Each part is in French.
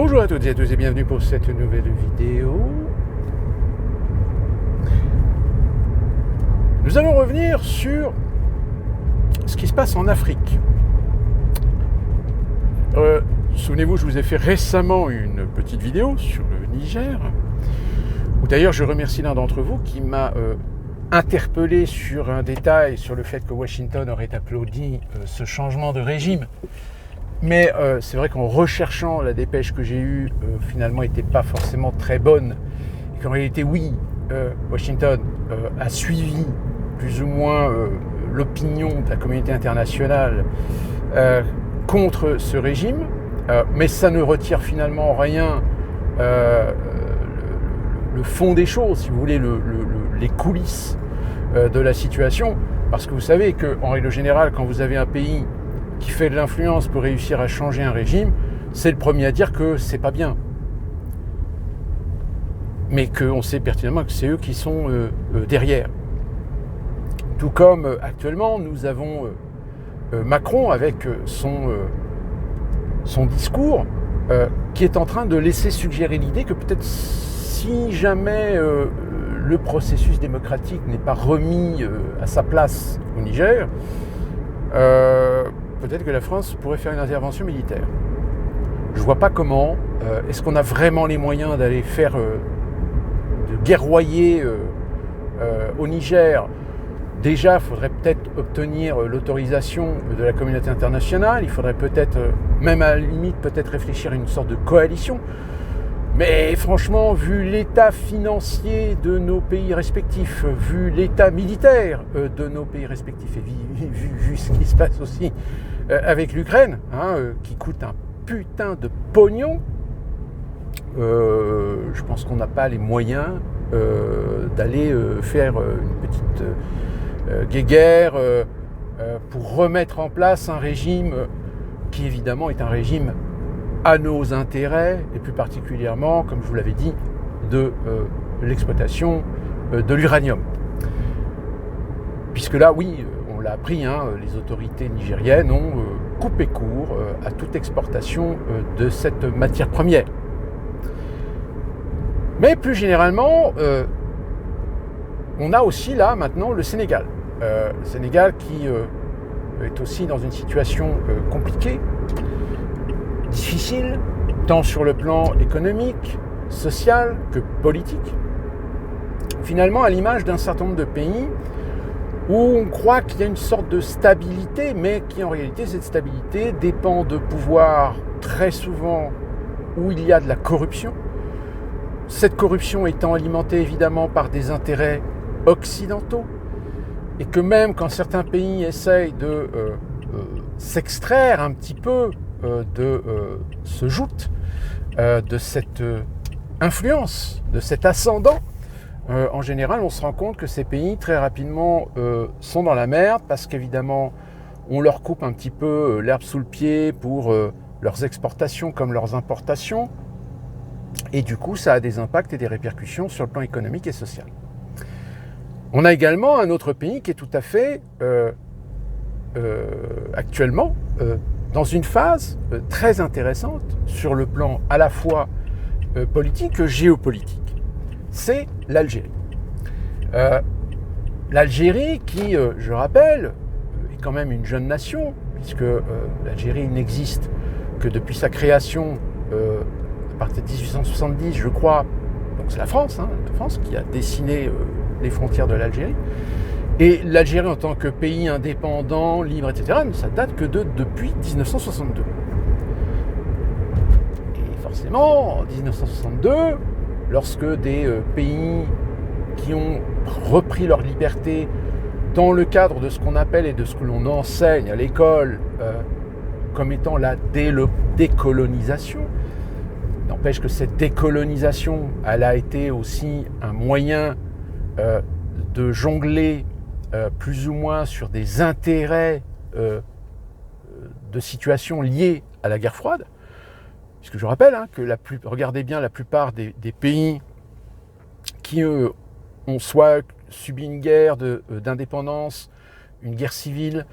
Bonjour à toutes et à tous et bienvenue pour cette nouvelle vidéo. Nous allons revenir sur ce qui se passe en Afrique. Souvenez-vous, je vous ai fait récemment une petite vidéo sur le Niger, où d'ailleurs je remercie l'un d'entre vous qui m'a interpellé sur un détail, sur le fait que Washington aurait applaudi ce changement de régime. Mais c'est vrai qu'en recherchant la dépêche que j'ai eue, finalement, n'était pas forcément très bonne. Et qu'en réalité, oui, Washington a suivi plus ou moins l'opinion de la communauté internationale contre ce régime, mais ça ne retire finalement rien le fond des choses, si vous voulez, les coulisses de la situation. Parce que vous savez qu'en règle générale, quand vous avez un pays qui fait de l'influence pour réussir à changer un régime, c'est le premier à dire que c'est pas bien. Mais qu'on sait pertinemment que c'est eux qui sont derrière. Tout comme actuellement, nous avons Macron avec son discours qui est en train de laisser suggérer l'idée que peut-être si jamais le processus démocratique n'est pas remis à sa place au Niger, peut-être que la France pourrait faire une intervention militaire. Je ne vois pas comment. Est-ce qu'on a vraiment les moyens d'aller faire, de guerroyer au Niger? Déjà, il faudrait peut-être obtenir l'autorisation de la communauté internationale. Il faudrait peut-être, même à la limite, peut-être réfléchir à une sorte de coalition. Mais franchement, vu l'état financier de nos pays respectifs, vu l'état militaire de nos pays respectifs, et vu ce qui se passe aussi avec l'Ukraine, qui coûte un putain de pognon, je pense qu'on n'a pas les moyens d'aller faire une petite guéguerre pour remettre en place un régime qui évidemment est un régime à nos intérêts, et plus particulièrement, comme je vous l'avais dit, de l'exploitation de l'uranium. Puisque là, oui, on l'a appris, les autorités nigériennes ont coupé court à toute exportation de cette matière première. Mais plus généralement, on a aussi là maintenant le Sénégal. Le Sénégal qui est aussi dans une situation compliquée, difficile, tant sur le plan économique, social que politique. Finalement, à l'image d'un certain nombre de pays où on croit qu'il y a une sorte de stabilité, mais qui en réalité, cette stabilité dépend de pouvoirs très souvent où il y a de la corruption. Cette corruption étant alimentée évidemment par des intérêts occidentaux, et que même quand certains pays essayent de s'extraire un petit peu de ce joute, de cette influence, de cet ascendant, en général, on se rend compte que ces pays, très rapidement, sont dans la merde, parce qu'évidemment, on leur coupe un petit peu l'herbe sous le pied pour leurs exportations comme leurs importations, et du coup, ça a des impacts et des répercussions sur le plan économique et social. On a également un autre pays qui est tout à fait, actuellement, dans une phase très intéressante sur le plan à la fois politique que géopolitique. C'est l'Algérie. L'Algérie qui, je rappelle, est quand même une jeune nation, puisque l'Algérie n'existe que depuis sa création à partir de 1870, je crois. Donc c'est la France qui a dessiné les frontières de l'Algérie. Et l'Algérie en tant que pays indépendant, libre, etc., ça date que depuis 1962. Et forcément, en 1962, lorsque des pays qui ont repris leur liberté dans le cadre de ce qu'on appelle et de ce que l'on enseigne à l'école comme étant la décolonisation, n'empêche que cette décolonisation, elle a été aussi un moyen de jongler plus ou moins sur des intérêts de situations liées à la guerre froide, puisque je rappelle que regardez bien, la plupart des pays qui ont soit subi une guerre d'indépendance, une guerre civile,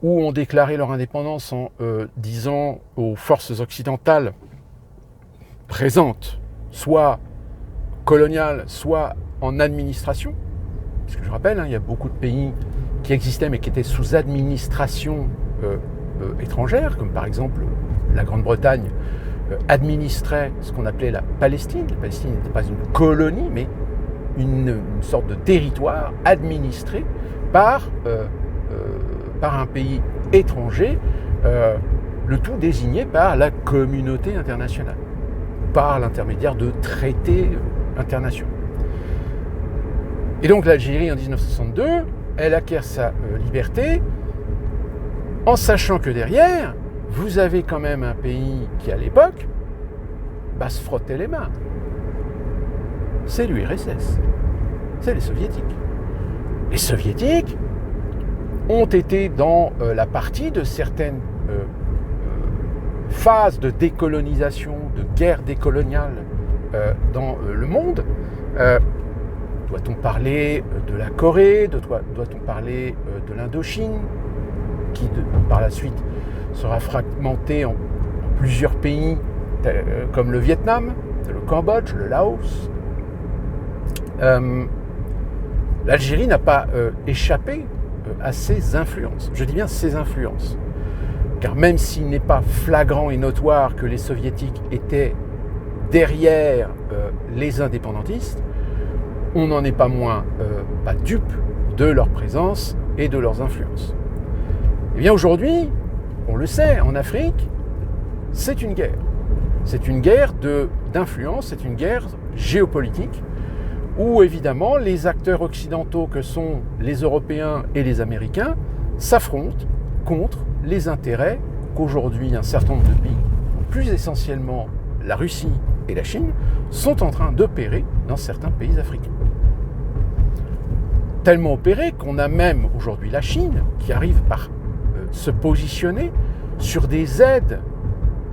ou ont déclaré leur indépendance en disant aux forces occidentales présente, soit coloniale, soit en administration. Parce que je rappelle, il y a beaucoup de pays qui existaient mais qui étaient sous administration étrangère, comme par exemple la Grande-Bretagne administrait ce qu'on appelait la Palestine. La Palestine n'était pas une colonie, mais une sorte de territoire administré par un pays étranger, le tout désigné par la communauté internationale, par l'intermédiaire de traités internationaux. Et donc l'Algérie, en 1962, elle acquiert sa liberté en sachant que derrière, vous avez quand même un pays qui, à l'époque, se frottait les mains. C'est l'URSS. C'est les Soviétiques. Les Soviétiques ont été dans la partie de certaines phases de décolonisation, de guerre décoloniale dans le monde. Doit-on parler de la Corée, doit-on parler de l'Indochine, qui par la suite sera fragmentée en plusieurs pays comme le Vietnam, le Cambodge, le Laos. L'Algérie n'a pas échappé à ses influences. Je dis bien ses influences. Car même s'il n'est pas flagrant et notoire que les Soviétiques étaient derrière les indépendantistes, on n'en est pas moins pas dupe de leur présence et de leurs influences. Eh bien aujourd'hui, on le sait, en Afrique, c'est une guerre. C'est une guerre d'influence, c'est une guerre géopolitique, où évidemment les acteurs occidentaux que sont les Européens et les Américains s'affrontent contre les intérêts qu'aujourd'hui un certain nombre de pays, plus essentiellement la Russie et la Chine, sont en train d'opérer dans certains pays africains. Tellement opéré qu'on a même aujourd'hui la Chine qui arrive par se positionner sur des aides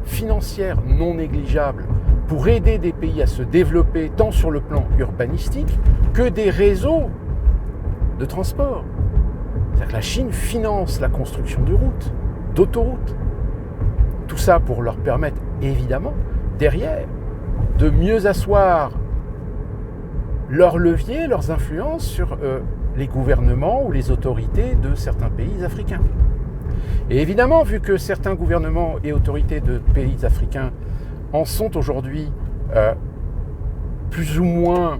financières non négligeables pour aider des pays à se développer tant sur le plan urbanistique que des réseaux de transport. C'est-à-dire que la Chine finance la construction de routes, d'autoroutes. Tout ça pour leur permettre évidemment derrière de mieux asseoir leurs leviers, leurs influences sur les gouvernements ou les autorités de certains pays africains. Et évidemment, vu que certains gouvernements et autorités de pays africains en sont aujourd'hui plus ou moins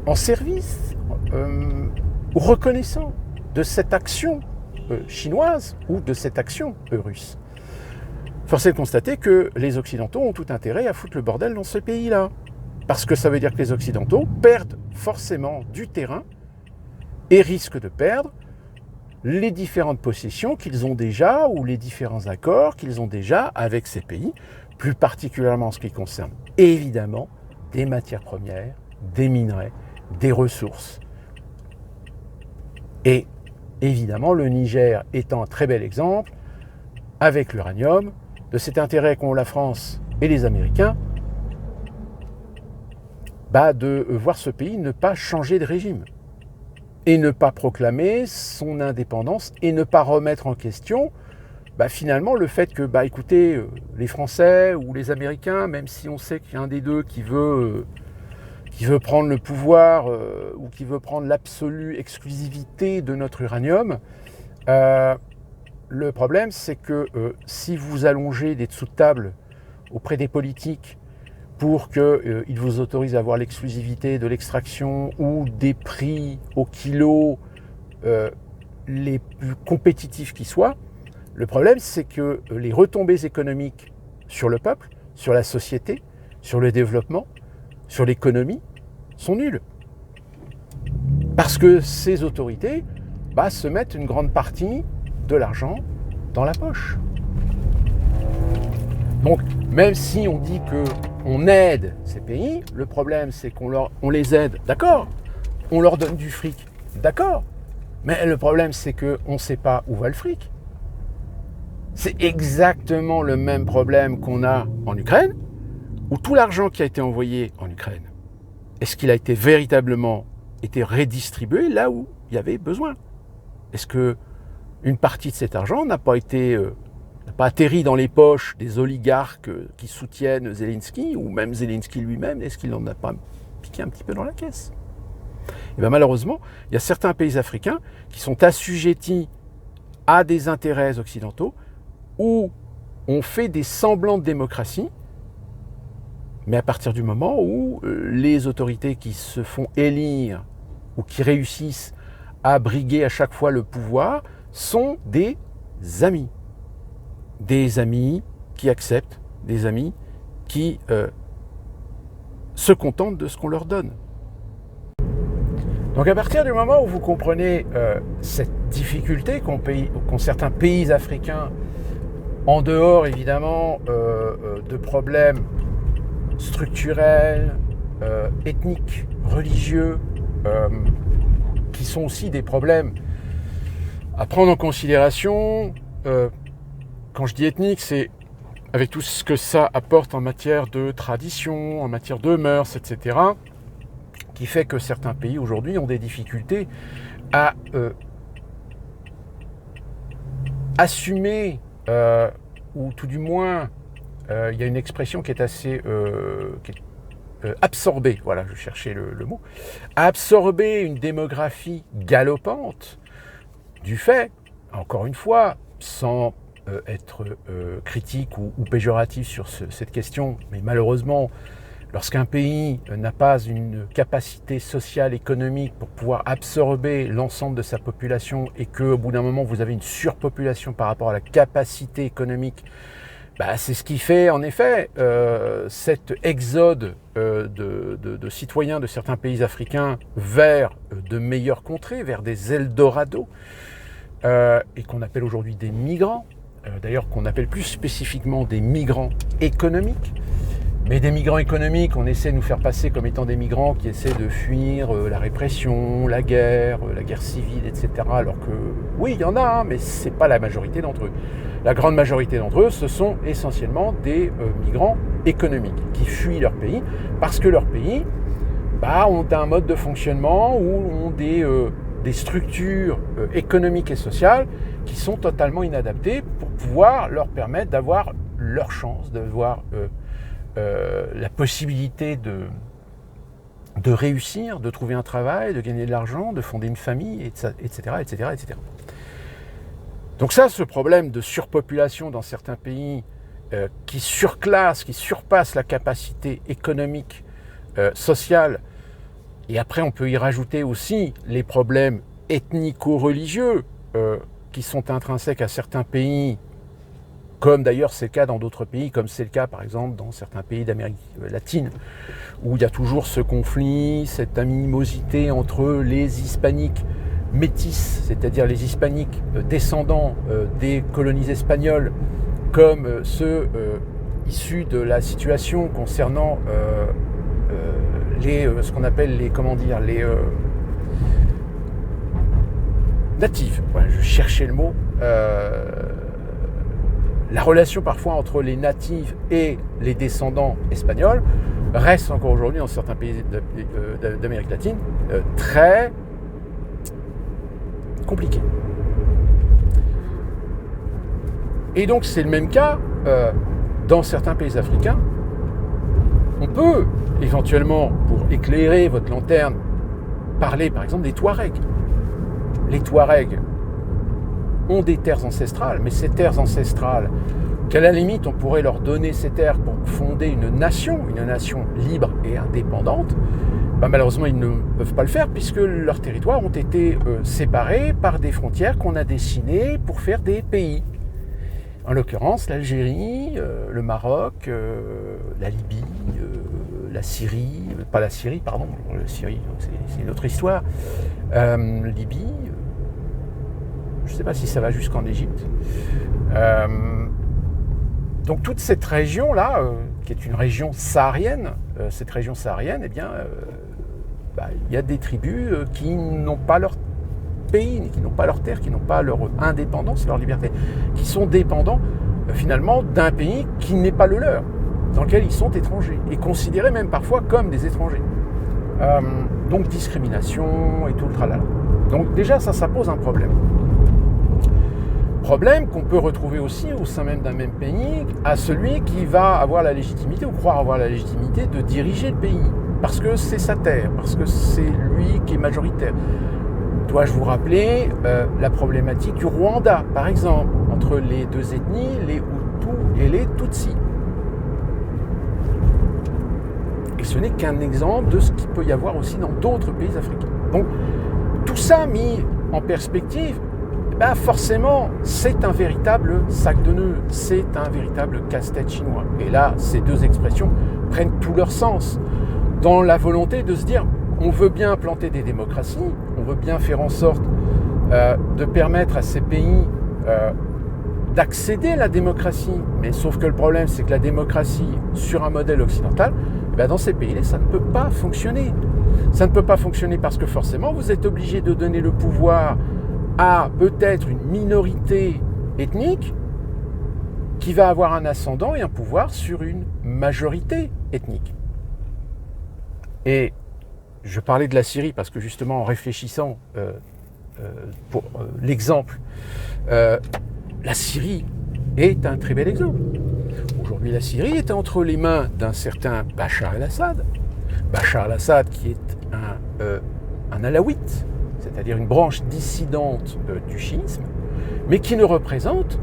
en service, ou reconnaissant de cette action chinoise ou de cette action russe. Force est de constater que les Occidentaux ont tout intérêt à foutre le bordel dans ce pays-là. Parce que ça veut dire que les Occidentaux perdent forcément du terrain et risquent de perdre les différentes possessions qu'ils ont déjà ou les différents accords qu'ils ont déjà avec ces pays, plus particulièrement en ce qui concerne évidemment des matières premières, des minerais, des ressources. Et évidemment, le Niger étant un très bel exemple, avec l'uranium, de cet intérêt qu'ont la France et les Américains, de voir ce pays ne pas changer de régime et ne pas proclamer son indépendance et ne pas remettre en question finalement le fait que, écoutez, les Français ou les Américains, même si on sait qu'il y a un des deux qui veut prendre le pouvoir ou qui veut prendre l'absolue exclusivité de notre uranium, le problème c'est que si vous allongez des dessous de table auprès des politiques pour qu'ils vous autorisent à avoir l'exclusivité de l'extraction ou des prix au kilo les plus compétitifs qui soient, le problème c'est que les retombées économiques sur le peuple, sur la société, sur le développement, sur l'économie sont nulles. Parce que ces autorités se mettent une grande partie de l'argent dans la poche. Donc, même si on dit qu'on aide ces pays, le problème c'est qu'on les aide, d'accord, on leur donne du fric, d'accord, mais le problème c'est qu'on ne sait pas où va le fric. C'est exactement le même problème qu'on a en Ukraine, où tout l'argent qui a été envoyé en Ukraine, est-ce qu'il a été véritablement redistribué là où il y avait besoin? Est-ce que une partie de cet argent n'a pas pas atterri dans les poches des oligarques qui soutiennent Zelensky, ou même Zelensky lui-même, est-ce qu'il n'en a pas piqué un petit peu dans la caisse? Et bien malheureusement, il y a certains pays africains qui sont assujettis à des intérêts occidentaux, où on fait des semblants de démocratie, mais à partir du moment où les autorités qui se font élire ou qui réussissent à briguer à chaque fois le pouvoir sont des amis. Des amis qui acceptent, des amis qui se contentent de ce qu'on leur donne. Donc à partir du moment où vous comprenez cette difficulté qu'ont certains pays africains, en dehors évidemment de problèmes structurels, ethniques, religieux, qui sont aussi des problèmes à prendre en considération. Quand je dis ethnique, c'est avec tout ce que ça apporte en matière de tradition, en matière de mœurs, etc., qui fait que certains pays aujourd'hui ont des difficultés à assumer, ou tout du moins, il y a une expression qui est assez absorber, voilà, je cherchais le mot, absorber une démographie galopante du fait, encore une fois, sans être critique ou péjoratif sur cette question, mais malheureusement, lorsqu'un pays n'a pas une capacité sociale, économique pour pouvoir absorber l'ensemble de sa population et qu'au bout d'un moment, vous avez une surpopulation par rapport à la capacité économique, c'est ce qui fait en effet cet exode de citoyens de certains pays africains vers de meilleures contrées, vers des Eldorado, et qu'on appelle aujourd'hui des migrants, d'ailleurs qu'on appelle plus spécifiquement des migrants économiques. Mais des migrants économiques, on essaie de nous faire passer comme étant des migrants qui essaient de fuir la répression, la guerre civile, etc. Alors que, oui, il y en a, mais ce n'est pas la majorité d'entre eux. La grande majorité d'entre eux, ce sont essentiellement des migrants économiques qui fuient leur pays parce que leur pays ont un mode de fonctionnement ou ont des structures économiques et sociales qui sont totalement inadaptées pour pouvoir leur permettre d'avoir leur chance, d'avoir la possibilité de réussir, de trouver un travail, de gagner de l'argent, de fonder une famille, etc., etc., etc. Donc ça, ce problème de surpopulation dans certains pays qui surclasse, qui surpasse la capacité économique, sociale, et après on peut y rajouter aussi les problèmes ethnico-religieux qui sont intrinsèques à certains pays, comme d'ailleurs c'est le cas dans d'autres pays, comme c'est le cas par exemple dans certains pays d'Amérique latine, où il y a toujours ce conflit, cette animosité entre les hispaniques métis, c'est-à-dire les hispaniques descendants des colonies espagnoles, comme ceux issus de la situation concernant ce qu'on appelle les natifs. Voilà, je cherchais le mot. La relation parfois entre les natifs et les descendants espagnols reste encore aujourd'hui dans certains pays d'Amérique latine très compliquée. Et donc c'est le même cas dans certains pays africains. On peut éventuellement, pour éclairer votre lanterne, parler par exemple des Touaregs. Les Touaregs ont des terres ancestrales, mais ces terres ancestrales, qu'à la limite on pourrait leur donner ces terres pour fonder une nation libre et indépendante, malheureusement ils ne peuvent pas le faire puisque leurs territoires ont été séparés par des frontières qu'on a dessinées pour faire des pays. En l'occurrence l'Algérie, le Maroc, la Libye, la Syrie, pas la Syrie, pardon, la Syrie c'est une autre histoire, Libye, je ne sais pas si ça va jusqu'en Égypte. Donc toute cette région-là, qui est une région saharienne, cette région saharienne, eh bien, y a des tribus qui n'ont pas leur pays, qui n'ont pas leur terre, qui n'ont pas leur indépendance, leur liberté, qui sont dépendants finalement d'un pays qui n'est pas le leur, dans lequel ils sont étrangers, et considérés même parfois comme des étrangers. Donc discrimination et tout le tralala. Donc déjà ça pose un problème. problème qu'on peut retrouver aussi au sein même d'un même pays à celui qui va avoir la légitimité ou croire avoir la légitimité de diriger le pays. Parce que c'est sa terre, parce que c'est lui qui est majoritaire. Dois-je vous rappeler la problématique du Rwanda, par exemple, entre les deux ethnies, les Hutus et les Tutsis. Et ce n'est qu'un exemple de ce qu'il peut y avoir aussi dans d'autres pays africains. Donc, tout ça mis en perspective, forcément, c'est un véritable sac de nœuds, c'est un véritable casse-tête chinois. Et là, ces deux expressions prennent tout leur sens dans la volonté de se dire, on veut bien implanter des démocraties, on veut bien faire en sorte de permettre à ces pays d'accéder à la démocratie, mais sauf que le problème, c'est que la démocratie sur un modèle occidental, dans ces pays-là, ça ne peut pas fonctionner. Ça ne peut pas fonctionner parce que forcément, vous êtes obligé de donner le pouvoir à peut-être une minorité ethnique qui va avoir un ascendant et un pouvoir sur une majorité ethnique. Et je parlais de la Syrie parce que justement, en réfléchissant pour l'exemple, la Syrie est un très bel exemple. Aujourd'hui, la Syrie est entre les mains d'un certain Bachar el-Assad. Bachar el-Assad qui est un alawite, c'est-à-dire une branche dissidente du chiisme, mais qui ne représente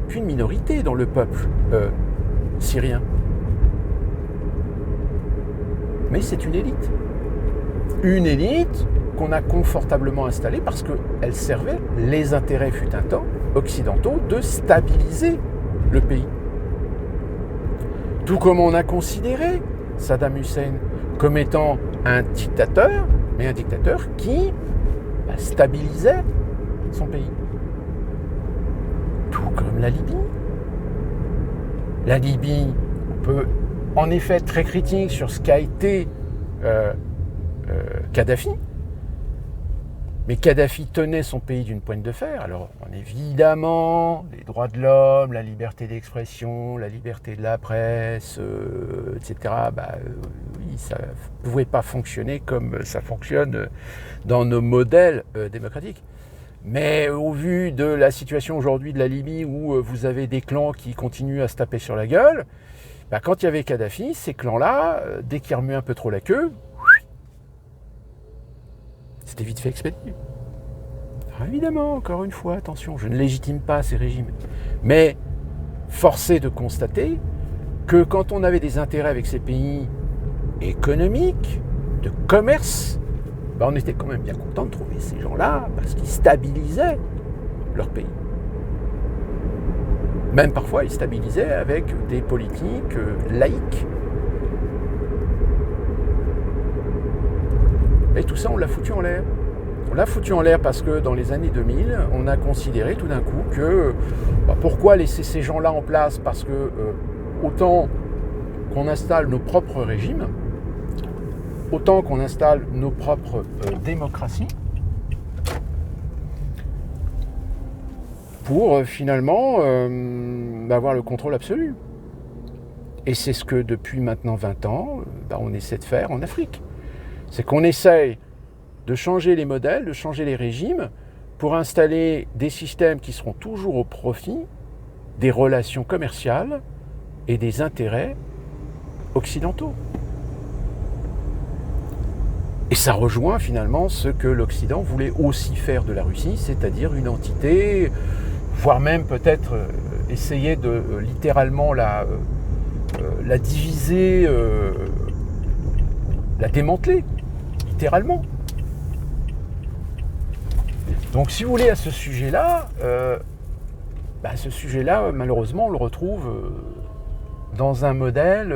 qu'une minorité dans le peuple syrien. Mais c'est une élite. Une élite qu'on a confortablement installée parce qu'elle servait les intérêts, fut un temps, occidentaux, de stabiliser le pays. Tout comme on a considéré Saddam Hussein comme étant un dictateur, mais un dictateur qui stabilisait son pays. Tout comme la Libye. La Libye, on peut en effet être très critique sur ce qu'a été Kadhafi, mais Kadhafi tenait son pays d'une poigne de fer. Alors, évidemment, les droits de l'homme, la liberté d'expression, la liberté de la presse, etc., oui, ça ne pouvait pas fonctionner comme ça fonctionne dans nos modèles démocratiques. Mais au vu de la situation aujourd'hui de la Libye, où vous avez des clans qui continuent à se taper sur la gueule, quand il y avait Kadhafi, ces clans-là, dès qu'ils remuaient un peu trop la queue, c'était vite fait expédié. Alors évidemment, encore une fois, attention, je ne légitime pas ces régimes. Mais force est de constater que quand on avait des intérêts avec ces pays économiques, de commerce, on était quand même bien content de trouver ces gens-là parce qu'ils stabilisaient leur pays. Même parfois, ils stabilisaient avec des politiques laïques. Et tout ça, on l'a foutu en l'air. On l'a foutu en l'air parce que dans les années 2000, on a considéré tout d'un coup que pourquoi laisser ces gens-là en place? Parce que autant qu'on installe nos propres régimes, autant qu'on installe nos propres démocraties, pour finalement avoir le contrôle absolu. Et c'est ce que depuis maintenant 20 ans, on essaie de faire en Afrique. C'est qu'on essaye de changer les modèles, de changer les régimes pour installer des systèmes qui seront toujours au profit des relations commerciales et des intérêts occidentaux. Et ça rejoint finalement ce que l'Occident voulait aussi faire de la Russie, c'est-à-dire une entité, voire même peut-être essayer de littéralement la diviser, la démanteler. Littéralement. Donc si vous voulez à ce sujet-là, malheureusement on le retrouve dans un modèle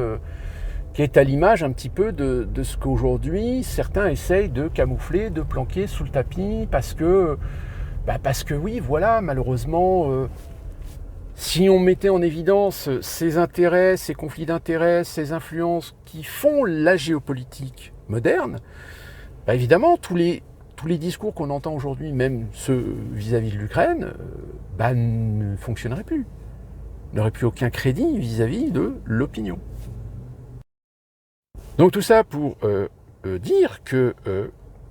qui est à l'image un petit peu de ce qu'aujourd'hui certains essayent de camoufler, de planquer sous le tapis parce que oui, voilà, malheureusement, si on mettait en évidence ces intérêts, ces conflits d'intérêts, ces influences qui font la géopolitique moderne, évidemment, tous les discours qu'on entend aujourd'hui, même ceux vis-à-vis de l'Ukraine, ne fonctionneraient plus. N'auraient plus aucun crédit vis-à-vis de l'opinion. Donc tout ça pour dire que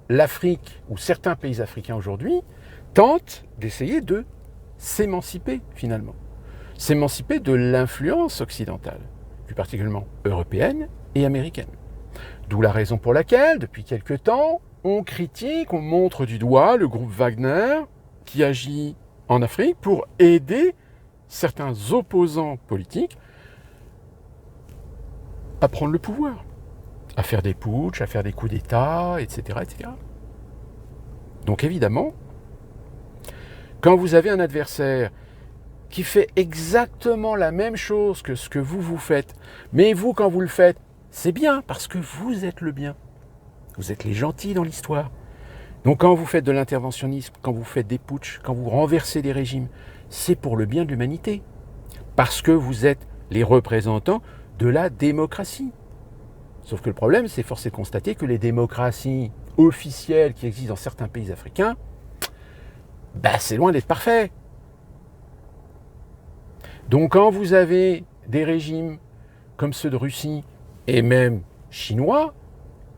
l'Afrique, ou certains pays africains aujourd'hui, tentent d'essayer de s'émanciper finalement. S'émanciper de l'influence occidentale, plus particulièrement européenne et américaine. D'où la raison pour laquelle, depuis quelque temps, on critique, on montre du doigt le groupe Wagner qui agit en Afrique pour aider certains opposants politiques à prendre le pouvoir, à faire des putschs, à faire des coups d'État, etc., etc. Donc évidemment, quand vous avez un adversaire qui fait exactement la même chose que ce que vous faites, mais vous, quand vous le faites, c'est bien parce que vous êtes le bien. Vous êtes les gentils dans l'histoire. Donc quand vous faites de l'interventionnisme, quand vous faites des putschs, quand vous renversez des régimes, c'est pour le bien de l'humanité. Parce que vous êtes les représentants de la démocratie. Sauf que le problème, c'est force est de constater que les démocraties officielles qui existent dans certains pays africains, c'est loin d'être parfait. Donc quand vous avez des régimes comme ceux de Russie et même chinois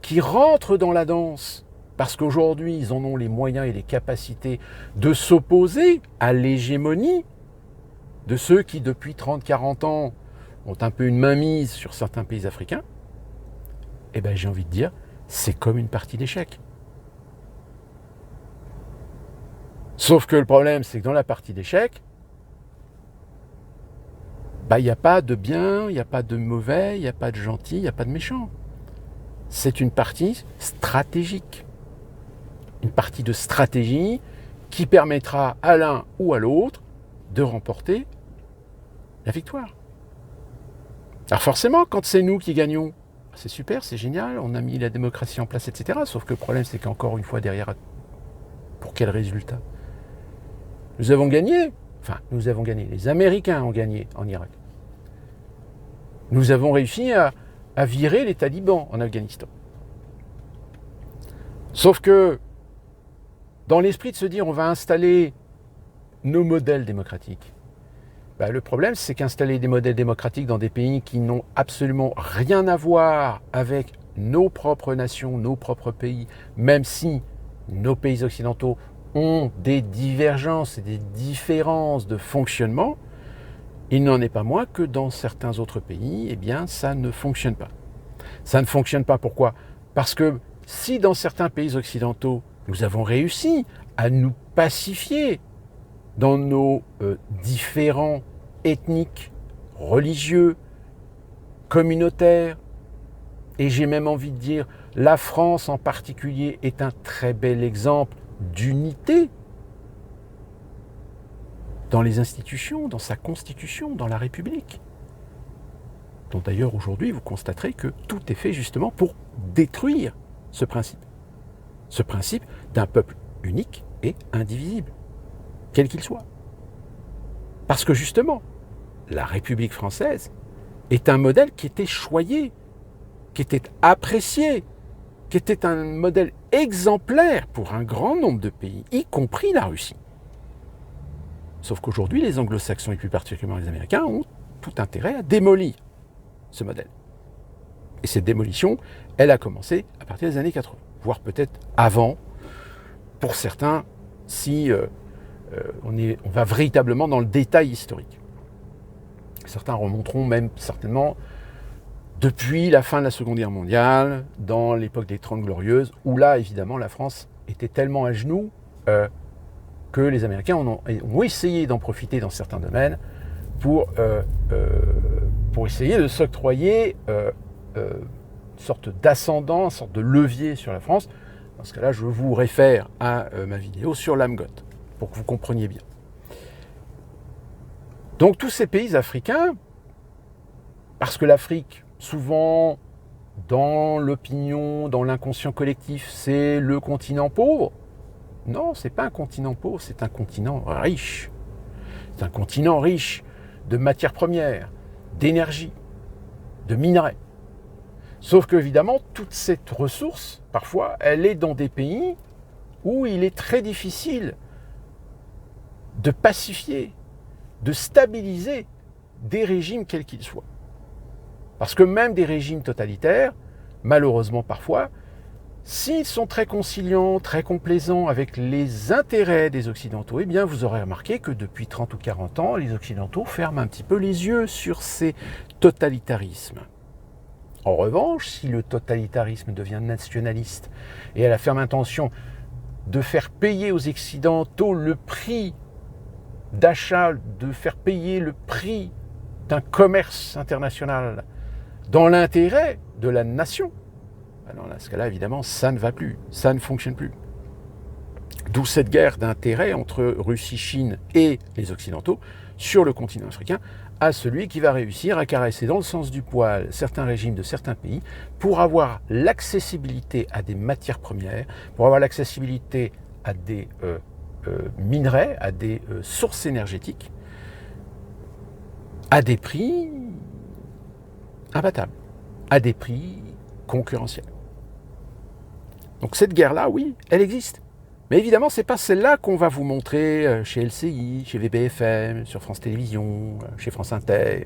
qui rentrent dans la danse parce qu'aujourd'hui ils en ont les moyens et les capacités de s'opposer à l'hégémonie de ceux qui depuis 30-40 ans ont un peu une mainmise sur certains pays africains, j'ai envie de dire, c'est comme une partie d'échecs. Sauf que le problème, c'est que dans la partie d'échecs, il n'y a pas de bien, il n'y a pas de mauvais, il n'y a pas de gentil, il n'y a pas de méchant. C'est une partie stratégique. Une partie de stratégie qui permettra à l'un ou à l'autre de remporter la victoire. Alors forcément, quand c'est nous qui gagnons, c'est super, c'est génial, on a mis la démocratie en place, etc. Sauf que le problème, c'est qu'encore une fois derrière, pour quel résultat ? Nous avons gagné, les Américains ont gagné en Irak. Nous avons réussi à virer les talibans en Afghanistan. Sauf que, dans l'esprit de se dire on va installer nos modèles démocratiques, le problème c'est qu'installer des modèles démocratiques dans des pays qui n'ont absolument rien à voir avec nos propres nations, nos propres pays, même si nos pays occidentaux ont des divergences et des différences de fonctionnement, il n'en est pas moins que dans certains autres pays, ça ne fonctionne pas. Ça ne fonctionne pas pourquoi ? Parce que si dans certains pays occidentaux, nous avons réussi à nous pacifier dans nos différents ethniques, religieux, communautaires, et j'ai même envie de dire, la France en particulier est un très bel exemple d'unité dans les institutions, dans sa constitution, dans la République. dont d'ailleurs aujourd'hui vous constaterez que tout est fait justement pour détruire ce principe d'un peuple unique et indivisible, quel qu'il soit. Parce que justement, la République française est un modèle qui était choyé, qui était apprécié, qui était un modèle exemplaire pour un grand nombre de pays, y compris la Russie. Sauf qu'aujourd'hui, les anglo-saxons et plus particulièrement les Américains ont tout intérêt à démolir ce modèle. Et cette démolition, elle a commencé à partir des années 80, voire peut-être avant, pour certains, si on va véritablement dans le détail historique. Certains remonteront même certainement depuis la fin de la Seconde Guerre mondiale, dans l'époque des 30 Glorieuses, où là, évidemment, la France était tellement à genoux que les Américains ont essayé d'en profiter dans certains domaines pour essayer de s'octroyer une sorte d'ascendant, une sorte de levier sur la France. Dans ce cas-là, je vous réfère à ma vidéo sur l'AMGOT, pour que vous compreniez bien. Donc tous ces pays africains, parce que l'Afrique, souvent dans l'opinion, dans l'inconscient collectif, c'est le continent pauvre. Non, c'est pas un continent pauvre, c'est un continent riche. C'est un continent riche de matières premières, d'énergie, de minerais. Sauf que, évidemment, toute cette ressource, parfois, elle est dans des pays où il est très difficile de pacifier, de stabiliser des régimes quels qu'ils soient. Parce que même des régimes totalitaires, malheureusement parfois, S'ils sont très conciliants, très complaisants avec les intérêts des Occidentaux, eh bien vous aurez remarqué que depuis 30 ou 40 ans, les Occidentaux ferment un petit peu les yeux sur ces totalitarismes. En revanche, si le totalitarisme devient nationaliste et a la ferme intention de faire payer aux Occidentaux le prix d'achat, de faire payer le prix d'un commerce international dans l'intérêt de la nation, alors dans ce cas-là, évidemment, ça ne va plus, ça ne fonctionne plus. D'où cette guerre d'intérêt entre Russie, Chine et les Occidentaux sur le continent africain, à celui qui va réussir à caresser dans le sens du poil certains régimes de certains pays pour avoir l'accessibilité à des matières premières, pour avoir l'accessibilité à des minerais, à des sources énergétiques, à des prix imbattables, à des prix concurrentiels. Donc cette guerre-là, oui, elle existe. Mais évidemment, ce n'est pas celle-là qu'on va vous montrer chez LCI, chez VBFM, sur France Télévisions, chez France Inter,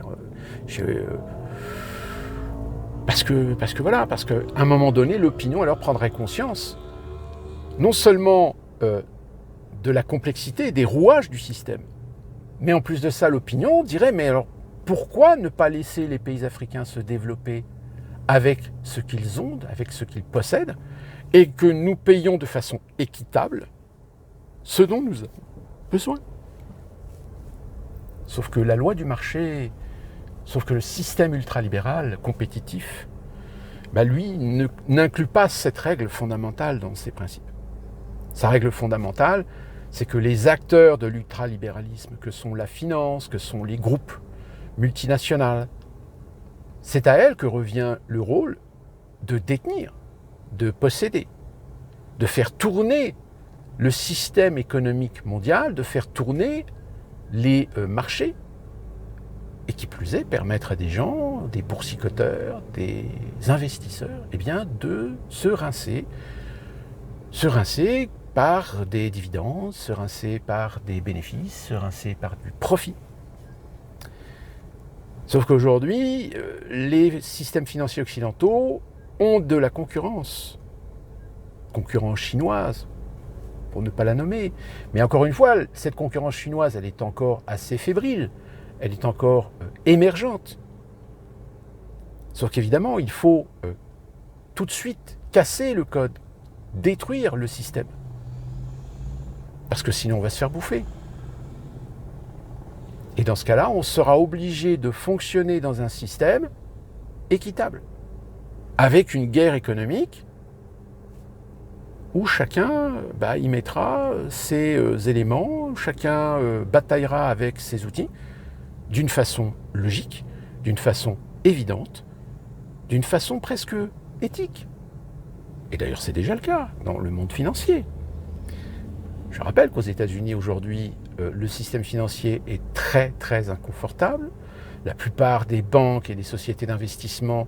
parce qu'à un moment donné, l'opinion alors prendrait conscience, non seulement de la complexité, des rouages du système, mais en plus de ça, l'opinion dirait, mais alors pourquoi ne pas laisser les pays africains se développer avec ce qu'ils ont, avec ce qu'ils possèdent, et que nous payons de façon équitable ce dont nous avons besoin. Sauf que la loi du marché, sauf que le système ultralibéral compétitif, lui, n'inclut pas cette règle fondamentale dans ses principes. Sa règle fondamentale, c'est que les acteurs de l'ultralibéralisme, que sont la finance, que sont les groupes multinationaux, c'est à elles que revient le rôle de détenir, de posséder, de faire tourner le système économique mondial, de faire tourner les marchés, et qui plus est, permettre à des gens, des boursicoteurs, des investisseurs, de se rincer par des dividendes, se rincer par des bénéfices, se rincer par du profit. Sauf qu'aujourd'hui, les systèmes financiers occidentaux ont de la concurrence chinoise, pour ne pas la nommer. Mais encore une fois, cette concurrence chinoise, elle est encore assez fébrile, elle est encore émergente. Sauf qu'évidemment, il faut tout de suite casser le code, détruire le système. Parce que sinon, on va se faire bouffer. Et dans ce cas-là, on sera obligé de fonctionner dans un système équitable, avec une guerre économique où chacun y mettra ses éléments, chacun bataillera avec ses outils d'une façon logique, d'une façon évidente, d'une façon presque éthique. Et d'ailleurs, c'est déjà le cas dans le monde financier. Je rappelle qu'aux États-Unis aujourd'hui, le système financier est très très inconfortable. La plupart des banques et des sociétés d'investissement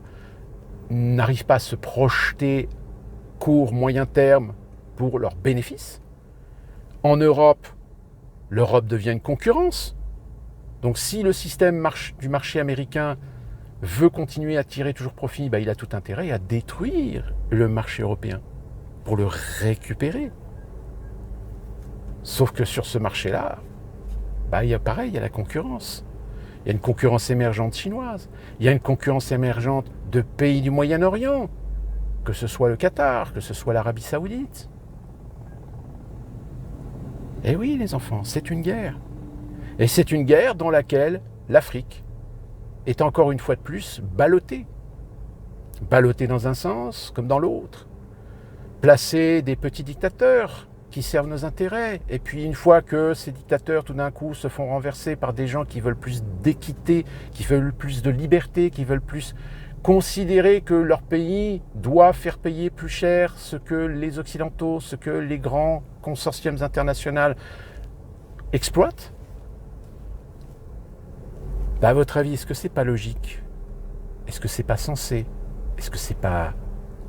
n'arrivent pas à se projeter court, moyen terme pour leurs bénéfices. En Europe, l'Europe devient une concurrence. Donc si le système du marché américain veut continuer à tirer toujours profit, il a tout intérêt à détruire le marché européen pour le récupérer. Sauf que sur ce marché-là, il y a la concurrence. Il y a une concurrence émergente chinoise. Il y a une concurrence émergente de pays du Moyen-Orient, que ce soit le Qatar, que ce soit l'Arabie Saoudite. Eh oui, les enfants, c'est une guerre. Et c'est une guerre dans laquelle l'Afrique est encore une fois de plus ballottée. Ballottée dans un sens comme dans l'autre. Placer des petits dictateurs qui servent nos intérêts. Et puis une fois que ces dictateurs tout d'un coup se font renverser par des gens qui veulent plus d'équité, qui veulent plus de liberté, qui veulent plus considérer que leur pays doit faire payer plus cher ce que les Occidentaux, ce que les grands consortiums internationaux exploitent, à votre avis, est-ce que c'est pas logique? Est-ce que c'est pas sensé? Est-ce que c'est pas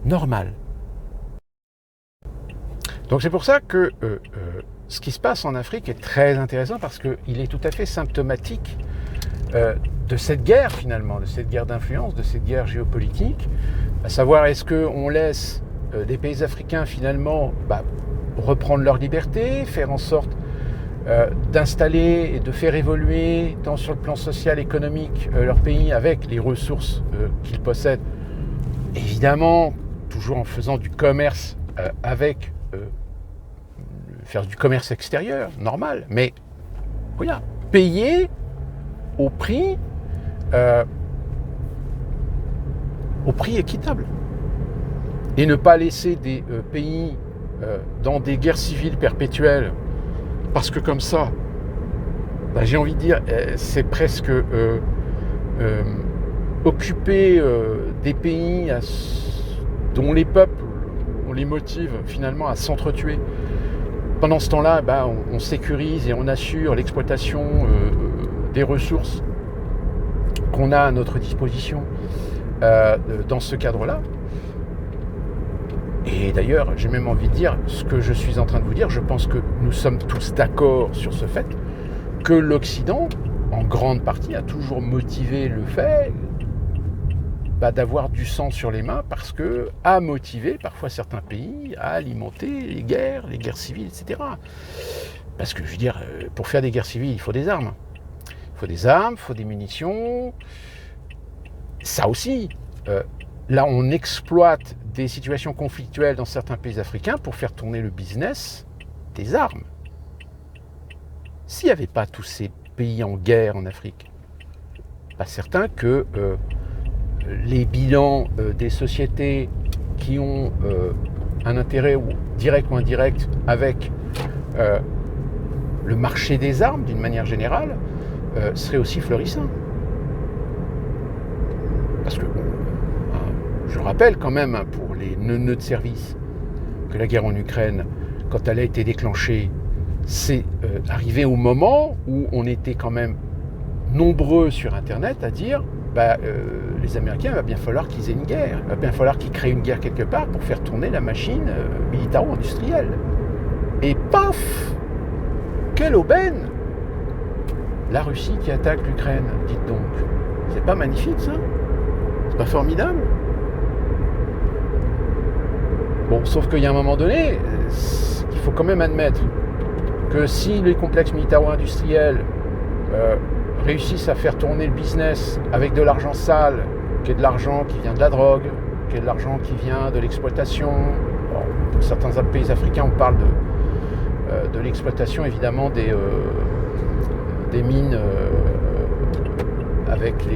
normal? Donc c'est pour ça que ce qui se passe en Afrique est très intéressant parce qu'il est tout à fait symptomatique de cette guerre finalement, de cette guerre d'influence, de cette guerre géopolitique, à savoir est-ce qu'on laisse des pays africains finalement reprendre leur liberté, faire en sorte d'installer et de faire évoluer tant sur le plan social, économique, leur pays avec les ressources qu'ils possèdent, évidemment toujours en faisant du commerce faire du commerce extérieur, normal, mais voilà, payer au prix équitable. Et ne pas laisser des pays dans des guerres civiles perpétuelles, parce que comme ça, j'ai envie de dire, c'est presque occuper des pays dont les peuples, on les motive finalement à s'entretuer. Pendant ce temps-là, on sécurise et on assure l'exploitation des ressources qu'on a à notre disposition dans ce cadre-là. Et d'ailleurs, j'ai même envie de dire ce que je suis en train de vous dire. Je pense que nous sommes tous d'accord sur ce fait que l'Occident, en grande partie, a toujours motivé le fait d'avoir du sang sur les mains parce que a motivé parfois certains pays à alimenter les guerres civiles, etc. Parce que je veux dire, pour faire des guerres civiles, il faut des armes. Il faut des armes, il faut des munitions. Ça aussi, là on exploite des situations conflictuelles dans certains pays africains pour faire tourner le business des armes. S'il n'y avait pas tous ces pays en guerre en Afrique, pas certain que les bilans des sociétés qui ont un intérêt direct ou indirect avec le marché des armes d'une manière générale seraient aussi florissants. Parce que je rappelle quand même pour les neuneux de service que la guerre en Ukraine, quand elle a été déclenchée, c'est arrivé au moment où on était quand même nombreux sur Internet à dire les Américains, il va bien falloir qu'ils aient une guerre, il va bien falloir qu'ils créent une guerre quelque part pour faire tourner la machine militaro-industrielle. Et paf, quelle aubaine! La Russie qui attaque l'Ukraine, dites donc. C'est pas magnifique ça? C'est pas formidable? Bon, sauf qu'il y a un moment donné, il faut quand même admettre que si les complexes militaro-industriels réussissent à faire tourner le business avec de l'argent sale, qui est de l'argent qui vient de la drogue, qui est de l'argent qui vient de l'exploitation. Bon, pour certains pays africains, on parle de l'exploitation évidemment des mines avec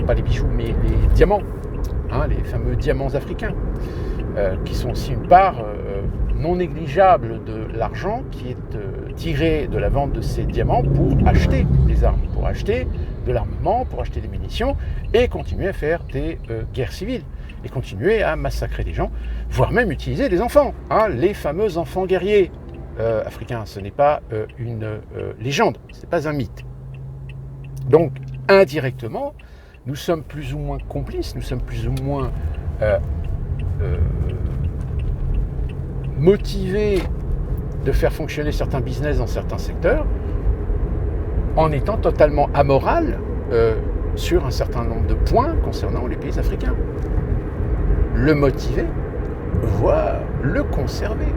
pas les bijoux, mais les diamants, les fameux diamants africains, qui sont aussi une part non négligeable de l'argent qui est tiré de la vente de ces diamants pour acheter des armes, pour acheter de l'armement, pour acheter des munitions et continuer à faire des guerres civiles et continuer à massacrer des gens, voire même utiliser des enfants, les fameux enfants guerriers africains. Ce n'est pas une légende, ce n'est pas un mythe. Donc, indirectement, nous sommes plus ou moins complices, nous sommes plus ou moins motivés de faire fonctionner certains business dans certains secteurs en étant totalement amoral sur un certain nombre de points concernant les pays africains. Le motiver, voire le conserver.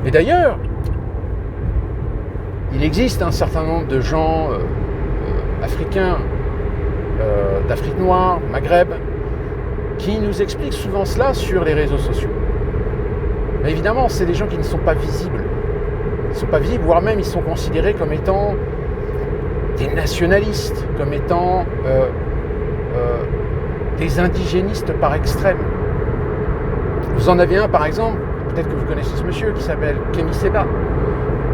Et d'ailleurs, il existe un certain nombre de gens africains, d'Afrique noire, Maghreb, qui nous expliquent souvent cela sur les réseaux sociaux. Mais évidemment, c'est des gens qui ne sont pas visibles. Ils ne sont pas visibles, voire même ils sont considérés comme étant des nationalistes, comme étant des indigénistes par extrême. Vous en avez un par exemple, peut-être que vous connaissez ce monsieur, qui s'appelle Kémy Séba.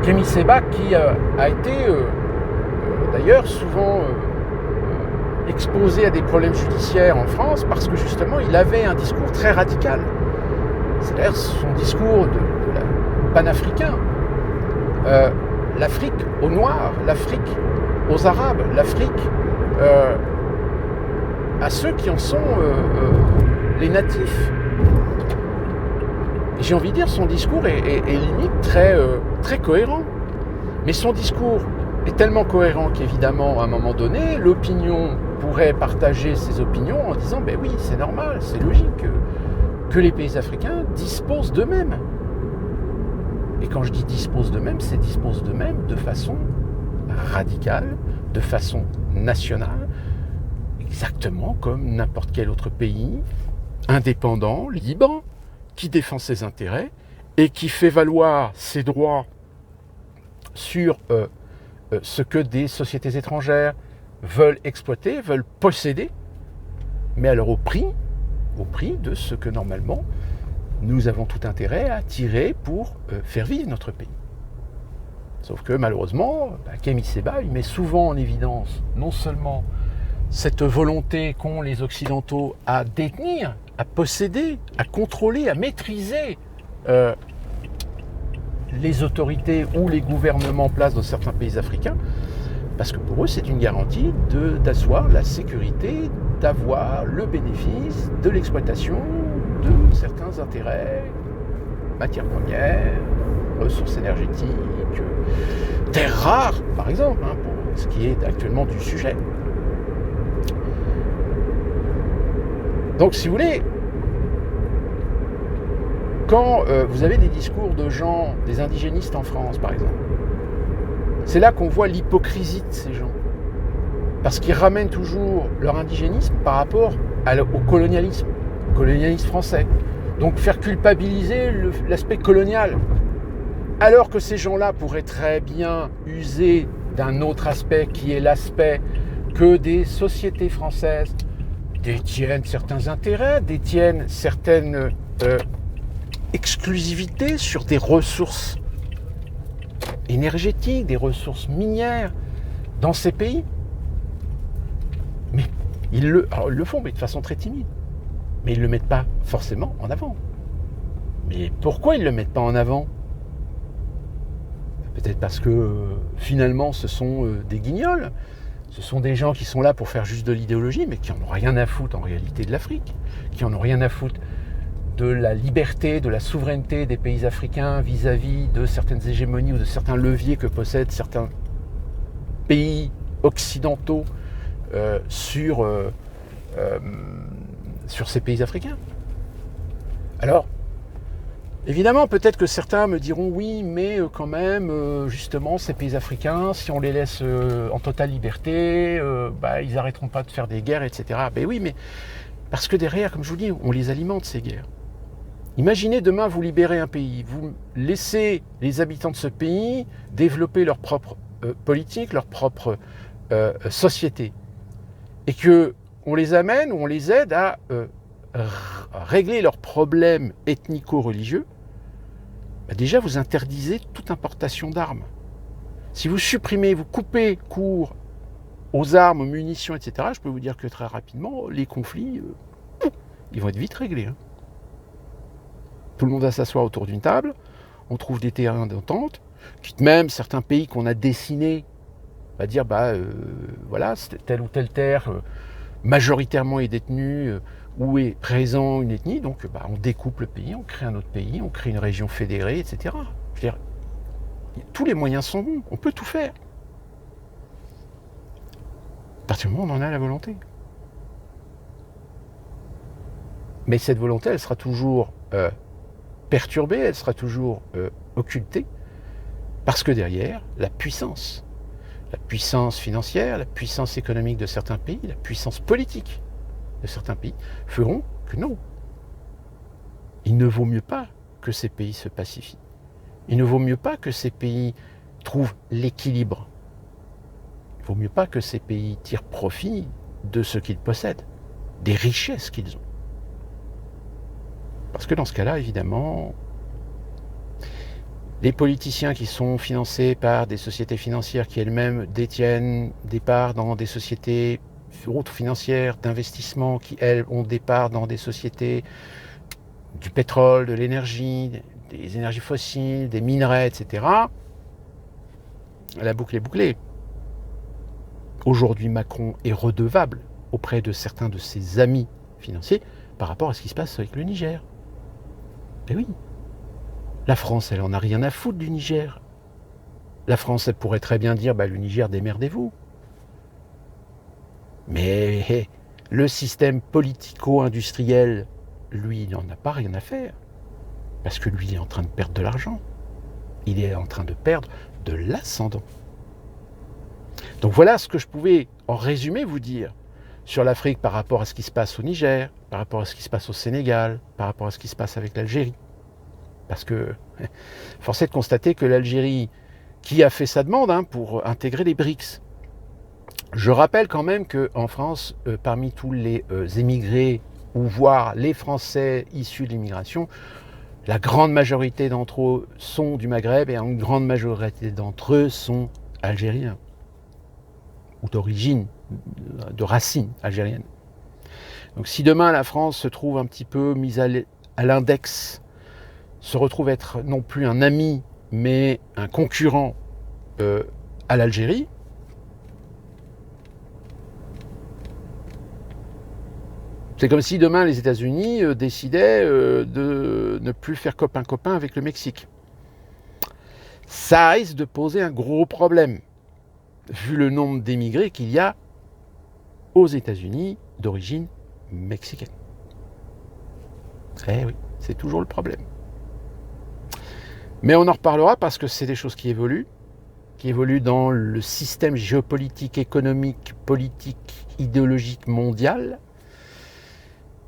Kémy Séba qui a été d'ailleurs souvent exposé à des problèmes judiciaires en France parce que justement il avait un discours très radical. C'est-à-dire son discours panafricain. L'Afrique aux Noirs, l'Afrique aux Arabes, l'Afrique à ceux qui en sont les natifs. Et j'ai envie de dire, son discours est limite très cohérent. Mais son discours est tellement cohérent qu'évidemment, à un moment donné, l'opinion pourrait partager ses opinions en disant ben oui, c'est normal, c'est logique que les pays africains disposent d'eux-mêmes. Et quand je dis disposent d'eux-mêmes, c'est disposent d'eux-mêmes de façon radicale, de façon nationale, exactement comme n'importe quel autre pays, indépendant, libre, qui défend ses intérêts et qui fait valoir ses droits sur ce que des sociétés étrangères veulent exploiter, veulent posséder, mais alors au prix de ce que normalement nous avons tout intérêt à tirer pour faire vivre notre pays. Sauf que malheureusement, Kémy Séba, il met souvent en évidence non seulement cette volonté qu'ont les Occidentaux à détenir, à posséder, à contrôler, à maîtriser les autorités ou les gouvernements en place dans certains pays africains, parce que pour eux, c'est une garantie d'asseoir la sécurité, d'avoir le bénéfice de l'exploitation de certains intérêts, matières premières, ressources énergétiques, terres rares, par exemple, pour ce qui est actuellement du sujet. Donc, si vous voulez, quand vous avez des discours de gens, des indigénistes en France, par exemple, c'est là qu'on voit l'hypocrisie de ces gens. Parce qu'ils ramènent toujours leur indigénisme par rapport au colonialisme français. Donc faire culpabiliser l'aspect colonial. Alors que ces gens-là pourraient très bien user d'un autre aspect qui est l'aspect que des sociétés françaises détiennent certains intérêts, détiennent certaines exclusivités sur des ressources énergétiques, des ressources minières dans ces pays. Mais ils le font, mais de façon très timide. Mais ils ne le mettent pas forcément en avant. Mais pourquoi ils ne le mettent pas en avant ? Peut-être parce que finalement ce sont des guignols. Ce sont des gens qui sont là pour faire juste de l'idéologie, mais qui n'en ont rien à foutre en réalité de l'Afrique, qui n'en ont rien à foutre de la liberté, de la souveraineté des pays africains vis-à-vis de certaines hégémonies ou de certains leviers que possèdent certains pays occidentaux sur ces pays africains. Alors, évidemment, peut-être que certains me diront oui, mais quand même, justement, ces pays africains, si on les laisse en totale liberté, ils n'arrêteront pas de faire des guerres, etc. Ben oui, mais parce que derrière, comme je vous dis, on les alimente, ces guerres. Imaginez demain, vous libérez un pays, vous laissez les habitants de ce pays développer leur propre politique, leur propre société, et qu'on les amène ou on les aide à régler leurs problèmes ethnico-religieux. Déjà, vous interdisez toute importation d'armes. Si vous supprimez, vous coupez court aux armes, aux munitions, etc., je peux vous dire que très rapidement, les conflits, ils vont être vite réglés. Tout le monde va s'asseoir autour d'une table, on trouve des terrains d'entente, quitte même certains pays qu'on a dessinés, on va dire, voilà, telle ou telle terre majoritairement est détenue, où est présent une ethnie, donc on découpe le pays, on crée un autre pays, on crée une région fédérée, etc. Je veux dire, tous les moyens sont bons, on peut tout faire. À partir du moment où on en a la volonté. Mais cette volonté, elle sera toujours perturbée, elle sera toujours occultée, parce que derrière, la puissance financière, la puissance économique de certains pays, la puissance politique de certains pays feront que non. Il ne vaut mieux pas que ces pays se pacifient. Il ne vaut mieux pas que ces pays trouvent l'équilibre. Il ne vaut mieux pas que ces pays tirent profit de ce qu'ils possèdent, des richesses qu'ils ont. Parce que dans ce cas-là, évidemment, les politiciens qui sont financés par des sociétés financières qui elles-mêmes détiennent des parts dans des sociétés autres financières d'investissement qui, elles, ont des parts dans des sociétés du pétrole, de l'énergie, des énergies fossiles, des minerais, etc. La boucle est bouclée. Aujourd'hui, Macron est redevable auprès de certains de ses amis financiers par rapport à ce qui se passe avec le Niger. Eh oui. La France, elle en a rien à foutre du Niger. La France, elle pourrait très bien dire, le Niger, démerdez-vous. Mais le système politico-industriel, lui, il n'en a pas rien à faire. Parce que lui, il est en train de perdre de l'argent. Il est en train de perdre de l'ascendant. Donc voilà ce que je pouvais, en résumé, vous dire sur l'Afrique par rapport à ce qui se passe au Niger, par rapport à ce qui se passe au Sénégal, par rapport à ce qui se passe avec l'Algérie. Parce que, force est de constater que l'Algérie, qui a fait sa demande pour intégrer les BRICS, je rappelle quand même qu'en France, parmi tous les émigrés, ou voire les Français issus de l'immigration, la grande majorité d'entre eux sont du Maghreb et une grande majorité d'entre eux sont algériens, ou d'origine, de racines algériennes. Donc si demain la France se trouve un petit peu mise à l'index, se retrouve être non plus un ami, mais un concurrent à l'Algérie, c'est comme si demain les États-Unis décidaient de ne plus faire copain-copain avec le Mexique. Ça risque de poser un gros problème, vu le nombre d'émigrés qu'il y a aux États-Unis d'origine mexicaine. Eh oui, c'est toujours le problème. Mais on en reparlera parce que c'est des choses qui évoluent dans le système géopolitique, économique, politique, idéologique mondial,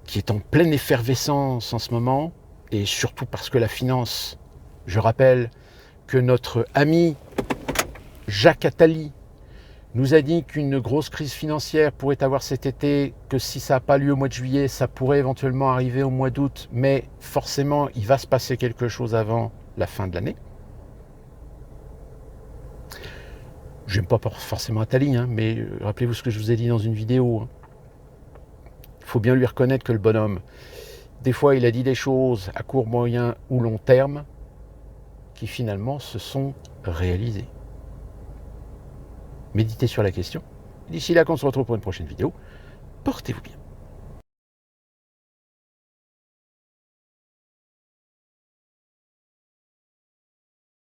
qui est en pleine effervescence en ce moment, et surtout parce que la finance, je rappelle que notre ami Jacques Attali nous a dit qu'une grosse crise financière pourrait avoir cet été, que si ça n'a pas lieu au mois de juillet, ça pourrait éventuellement arriver au mois d'août, mais forcément, il va se passer quelque chose avant la fin de l'année. Je n'aime pas forcément Attali, mais rappelez-vous ce que je vous ai dit dans une vidéo. Il faut bien lui reconnaître que le bonhomme, des fois, il a dit des choses à court, moyen ou long terme qui finalement se sont réalisées. Méditez sur la question. D'ici là, qu'on se retrouve pour une prochaine vidéo. Portez-vous bien.